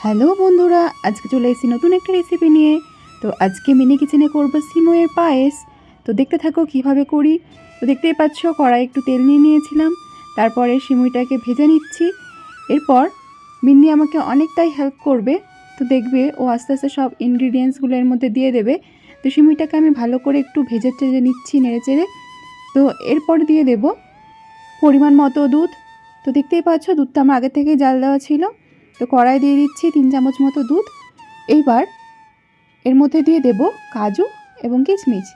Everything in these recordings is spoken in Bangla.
হ্যালো বন্ধুরা, আজকে চলে এসেছি নতুন একটা রেসিপি নিয়ে। তো আজকে মিনি কিচেনে করব সিমইয়ের পায়েস। তো দেখতে থাকো কিভাবে করি। তো দেখতেই পাচ্ছ, কড়াই একটু তেল নিয়ে নিয়েছিলাম, তারপরে সিমইটাকে ভেজে নিচ্ছি। এরপর মিন্নি আমাকে অনেকটাই হেল্প করবে। তো দেখবে ও আস্তে আস্তে সব ইনগ্রিডিয়েন্টসগুলো এর মধ্যে দিয়ে দেবে। তো সিমইটাকে আমি ভালো করে একটু ভেজে টেজে নিচ্ছি নেড়ে চেড়ে। তো এরপর দিয়ে দেব পরিমাণ মতো দুধ। তো দেখতেই পাচ্ছ, দুধটা আমার আগে থেকেই জাল দেওয়া ছিল। তো কড়াই দিয়ে দিচ্ছি 3 চামচ মতো দুধ। এইবার এর মধ্যে দিয়ে দেব কাজু এবং কিশমিশ।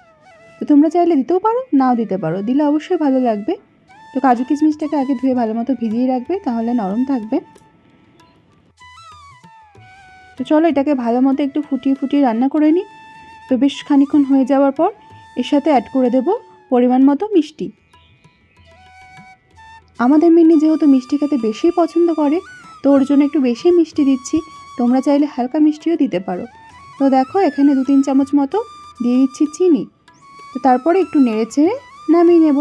তো তোমরা চাইলে দিতেও পারো, নাও দিতে পারো, দিলে অবশ্যই ভালো লাগবে। তো কাজু কিশমিশটাকে আগে ধুয়ে ভালো মতো ভিজিয়ে রাখবে, তাহলে নরম থাকবে। তো চলো এটাকে ভালো মতো একটু ফুটিয়ে ফুটিয়ে রান্না করে নিই। তো বেশ খানিকক্ষণ হয়ে যাওয়ার পর এর সাথে অ্যাড করে দেব পরিমাণ মতো মিষ্টি। আমাদের মিন্নি যেহেতু মিষ্টি খেতে বেশি পছন্দ করে, তো ওর জন্য একটু বেশি মিষ্টি দিচ্ছি। তোমরা চাইলে হালকা মিষ্টিও দিতে পারো। তো দেখো, এখানে 2-3 চামচ মতো দিয়ে দিচ্ছি চিনি। তো তারপরে একটু নেড়ে চেড়ে নামিয়ে নেব।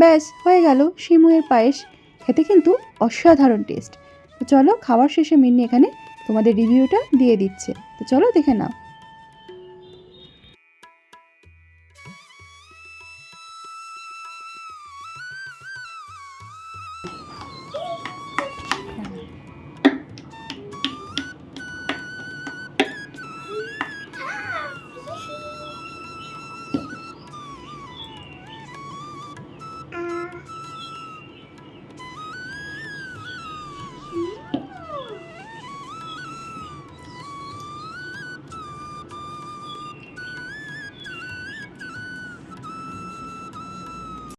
ব্যাস হয়ে গেল সিমইয়ের পায়েস। খেতে কিন্তু অসাধারণ টেস্ট। তো চলো, খাওয়ার শেষে মিন্নি এখানে তোমাদের রিভিউটা দিয়ে দিচ্ছে। তো চলো দেখে নাও।